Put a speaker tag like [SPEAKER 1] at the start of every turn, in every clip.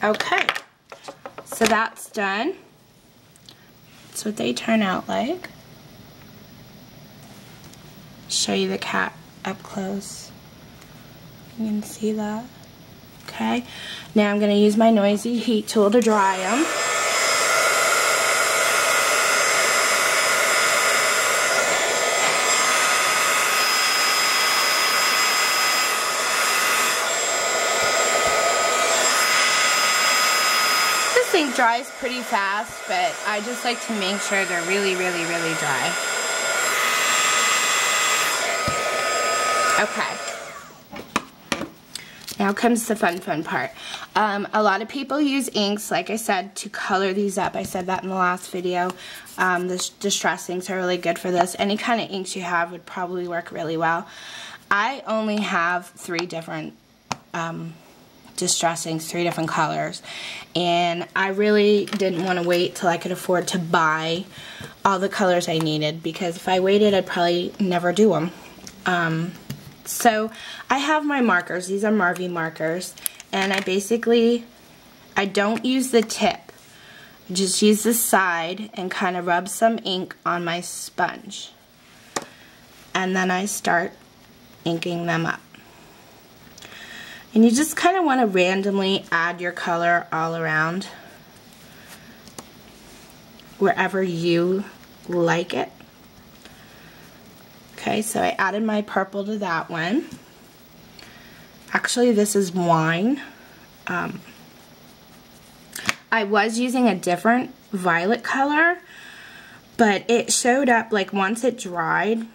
[SPEAKER 1] Okay, so that's done. That's what they turn out like. Show you the cat up close. You can see that. Okay, now I'm going to use my noisy heat tool to dry them. This thing dries pretty fast, but I just like to make sure they're really, really, really dry. Okay. Now comes the fun part. A lot of people use inks, like I said, to color these up. I said that in the last video. The distress inks are really good for this. Any kind of inks you have would probably work really well. I only have 3 different distress inks, 3 different colors. And I really didn't want to wait till I could afford to buy all the colors I needed, because if I waited, I'd probably never do them. So I have my markers. These are Marvy markers, and I don't use the tip. I just use the side and kind of rub some ink on my sponge, and then I start inking them up. And you just kind of want to randomly add your color all around wherever you like it. Okay, so I added my purple to that one. Actually, this is wine. I was using a different violet color, but it showed up, like, once it dried,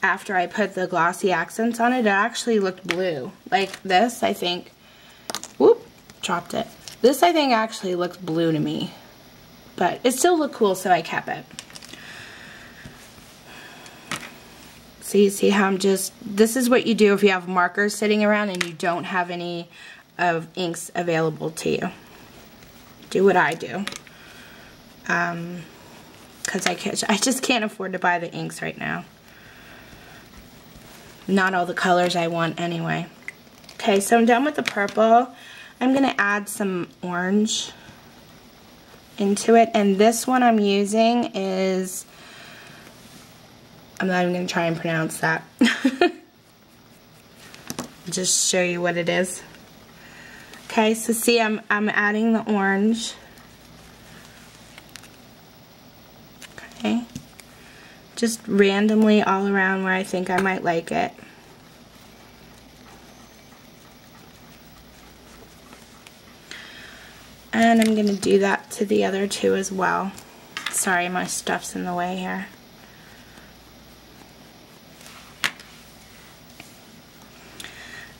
[SPEAKER 1] after I put the glossy accents on it, it actually looked blue. Like this, I think, whoop, dropped it. This, I think, actually looked blue to me, but it still looked cool, so I kept it. So you see how this is what you do if you have markers sitting around and you don't have any of inks available to you. Do what I do. Because I just can't afford to buy the inks right now. Not all the colors I want anyway. Okay, so I'm done with the purple. I'm going to add some orange into it. And this one I'm using is... I'm not even going to try and pronounce that. Just show you what it is. Okay, so see, I'm adding the orange. Okay. Just randomly all around where I think I might like it. And I'm going to do that to the other 2 as well. Sorry, my stuff's in the way here.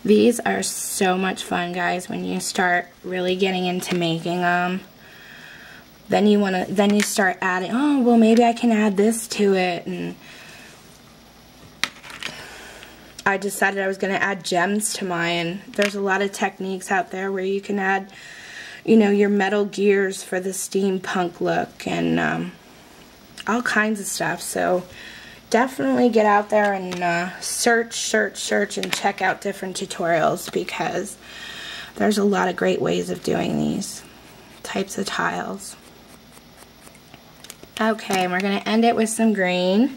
[SPEAKER 1] These are so much fun, guys, when you start really getting into making them. Then you start adding, oh, well, maybe I can add this to it. And I decided I was going to add gems to mine. There's a lot of techniques out there where you can add, you know, your metal gears for the steampunk look and all kinds of stuff. So definitely get out there and search and check out different tutorials, because there's a lot of great ways of doing these types of tiles. Okay, and we're going to end it with some green.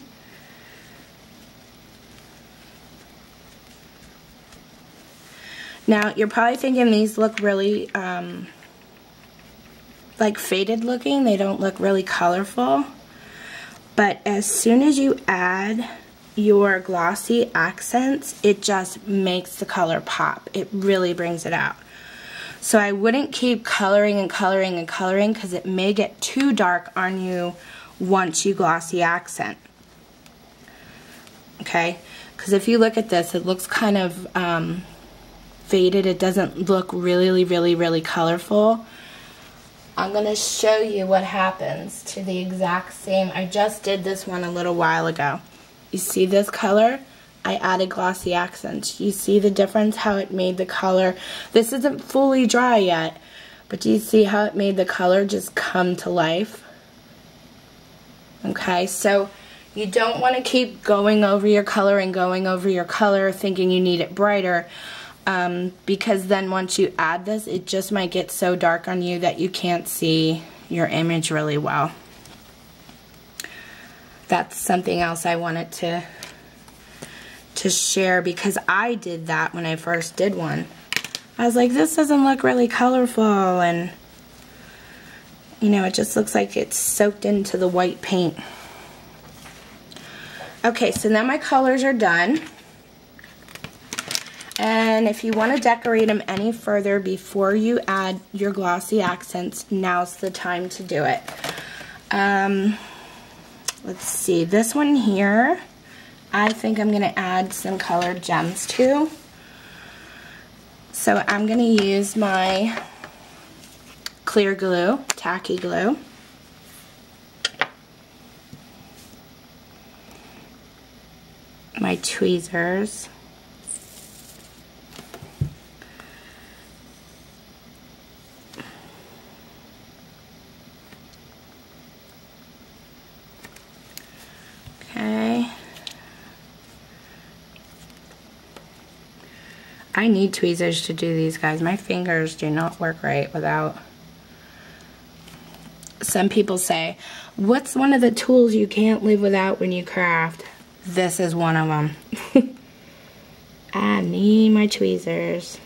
[SPEAKER 1] Now, you're probably thinking these look really like faded looking. They don't look really colorful. But as soon as you add your glossy accents, it just makes the color pop. It really brings it out. So I wouldn't keep coloring and coloring and coloring, because it may get too dark on you once you glossy accent. Okay? Because if you look at this, it looks kind of faded. It doesn't look really colorful. I'm going to show you what happens to the exact same. I just did this one a little while ago. You see this color? I added glossy accents. You see the difference, how it made the color. This isn't fully dry yet, but do you see how it made the color just come to life? Okay, so you don't want to keep going over your color and going over your color thinking you need it brighter. because then once you add this, it just might get so dark on you that you can't see your image really well. That's something else I wanted to share, because I did that when I first did one. I was like, this doesn't look really colorful, and you know, it just looks like it's soaked into the white paint. Okay, so now my colors are done. And if you want to decorate them any further before you add your glossy accents, now's the time to do it. Let's see, this one here, I think I'm going to add some colored gems to. So I'm going to use my clear glue, tacky glue. My tweezers. Okay. I need tweezers to do these, guys. My fingers do not work right without. Some people say, what's one of the tools you can't live without when you craft? This is one of them. I need my tweezers.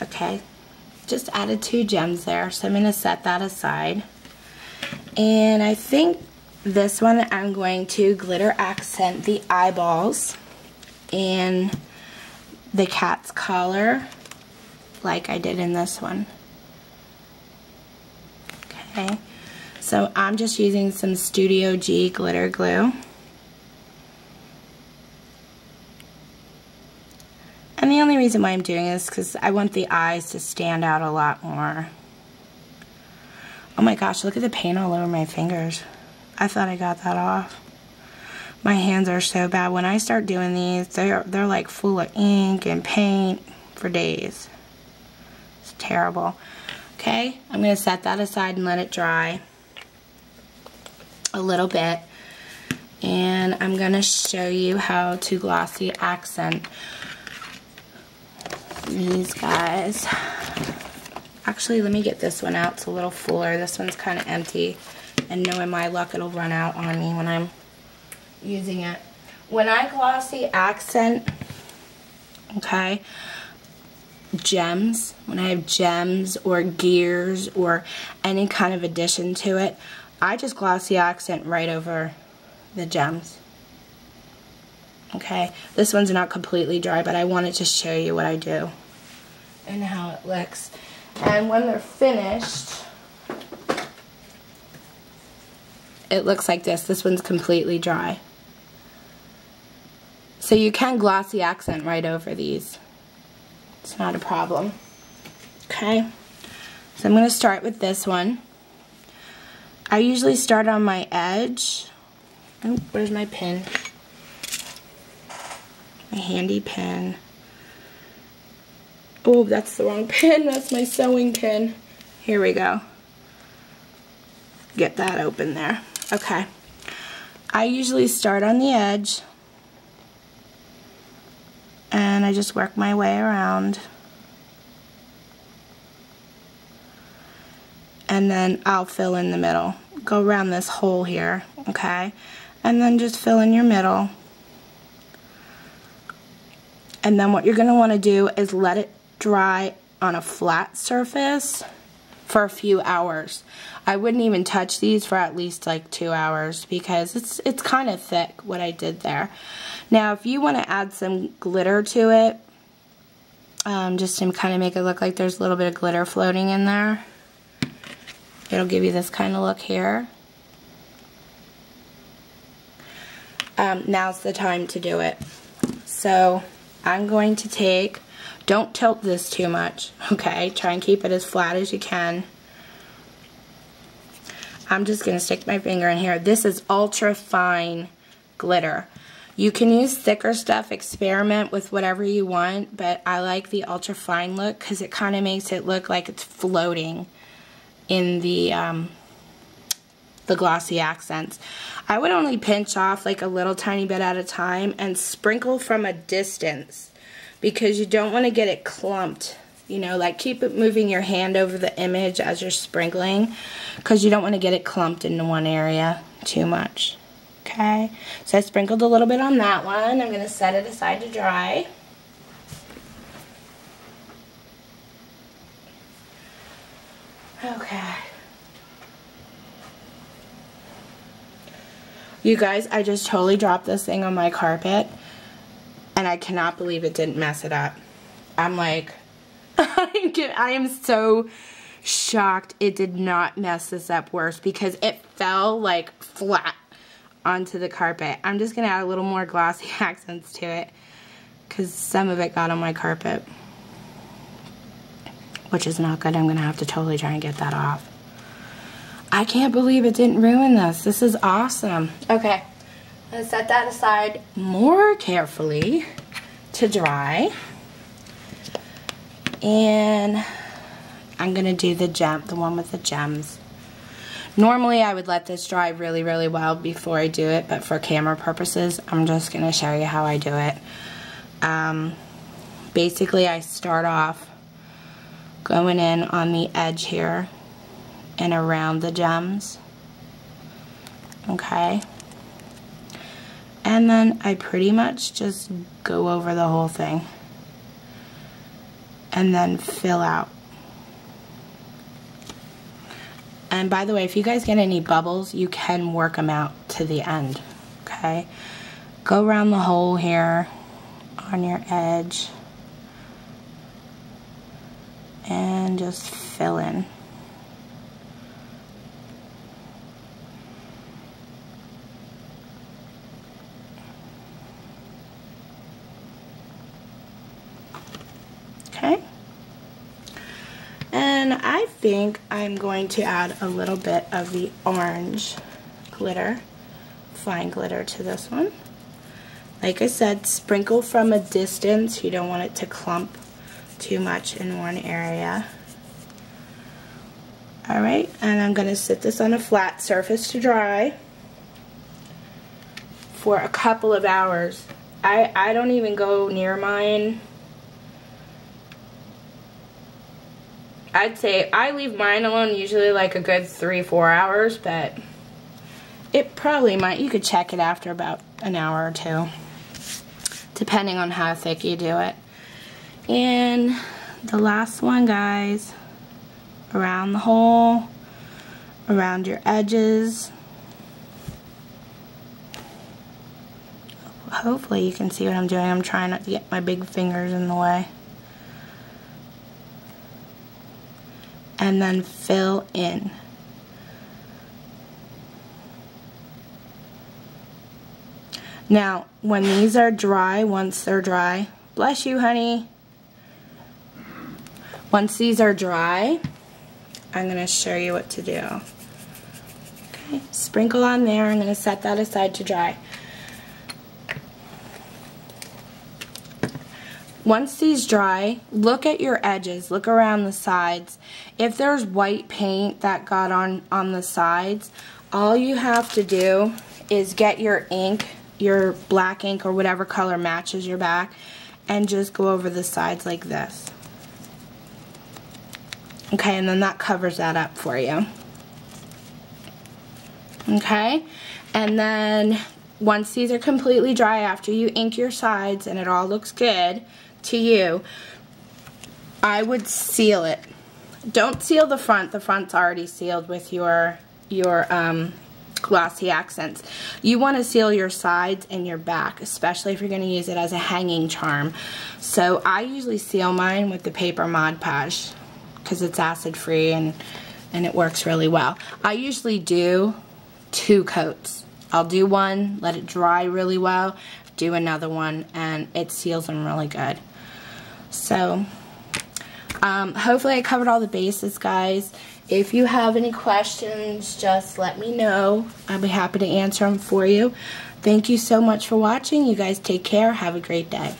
[SPEAKER 1] Okay, just added 2 gems there, so I'm going to set that aside. And I think this one I'm going to glitter accent the eyeballs and the cat's collar like I did in this one. Okay, so I'm just using some Studio G glitter glue. And the only reason why I'm doing this is because I want the eyes to stand out a lot more. Oh my gosh, look at the paint all over my fingers. I thought I got that off. My hands are so bad. When I start doing these, they're like full of ink and paint for days. It's terrible. Okay, I'm going to set that aside and let it dry a little bit. And I'm going to show you how to glossy accent these guys. Actually, let me get this one out. It's a little fuller. This one's kind of empty. And knowing my luck, it'll run out on me when I'm using it. When I glossy accent, okay, gems, when I have gems or gears or any kind of addition to it, I just glossy accent right over the gems. Okay, this one's not completely dry, but I wanted to show you what I do and how it looks. And when they're finished, it looks like this. This one's completely dry. So you can glossy accent right over these. It's not a problem. Okay, so I'm going to start with this one. I usually start on my edge. Oh, where's my pin? My handy pin. Oh, that's the wrong pin. That's my sewing pin. Here we go. Get that open there. Okay. I usually start on the edge and I just work my way around. And then I'll fill in the middle. Go around this hole here, okay? And then just fill in your middle. And then what you're going to want to do is let it dry on a flat surface for a few hours. I wouldn't even touch these for at least like 2 hours because it's kind of thick what I did there. Now if you want to add some glitter to it, just to kind of make it look like there's a little bit of glitter floating in there, it'll give you this kind of look here. Now's the time to do it. So I'm going to take, don't tilt this too much, okay? Try and keep it as flat as you can. I'm just going to stick my finger in here. This is ultra fine glitter. You can use thicker stuff, experiment with whatever you want, but I like the ultra fine look because it kind of makes it look like it's floating in the the glossy accents. I would only pinch off like a little tiny bit at a time and sprinkle from a distance because you don't want to get it clumped. You know, like keep it moving your hand over the image as you're sprinkling because you don't want to get it clumped into one area too much. Okay, so I sprinkled a little bit on that one. I'm going to set it aside to dry. Okay. You guys, I just totally dropped this thing on my carpet and I cannot believe it didn't mess it up. I'm like, I am so shocked it did not mess this up worse because it fell like flat onto the carpet. I'm just going to add a little more glossy accents to it because some of it got on my carpet, which is not good. I'm going to have to totally try and get that off. I can't believe it didn't ruin this. This is awesome. Okay, let's set that aside more carefully to dry. And I'm going to do the one with the gems. Normally I would let this dry really, really well before I do it, but for camera purposes, I'm just going to show you how I do it. Basically, I start off going in on the edge here and around the gems. Okay. And then I pretty much just go over the whole thing and then fill out. And by the way, if you guys get any bubbles, you can work them out to the end. Okay. Go around the hole here on your edge and just fill in. Okay. And I think I'm going to add a little bit of the orange glitter, fine glitter to this one. Like I said, sprinkle from a distance. You don't want it to clump too much in one area. Alright, and I'm going to sit this on a flat surface to dry for a couple of hours. I don't even go near mine. I'd say I leave mine alone usually like a good 3-4 hours, but it probably might. You could check it after about an hour or two, depending on how thick you do it. And the last one, guys, around the hole, around your edges. Hopefully you can see what I'm doing. I'm trying not to get my big fingers in the way. And then fill in. Now, when these are dry, once they're dry, bless you, honey. Once these are dry, I'm going to show you what to do. Okay, sprinkle on there. I'm going to set that aside to dry. Once these dry, look at your edges, look around the sides. If there's white paint that got on the sides, all you have to do is get your ink, your black ink or whatever color matches your back, and just go over the sides like this. Okay, and then that covers that up for you. Okay, and then once these are completely dry, after you ink your sides and it all looks good to you, I would seal it. Don't seal the front. The front's already sealed with your glossy accents. You want to seal your sides and your back, especially if you're going to use it as a hanging charm. So I usually seal mine with the paper Mod Podge because it's acid free and it works really well. I usually do 2 coats. I'll do one, let it dry really well, do another one, and it seals them really good. So hopefully I covered all the bases, guys. If you have any questions, just let me know. I'll be happy to answer them for you. Thank you so much for watching. You guys take care. Have a great day.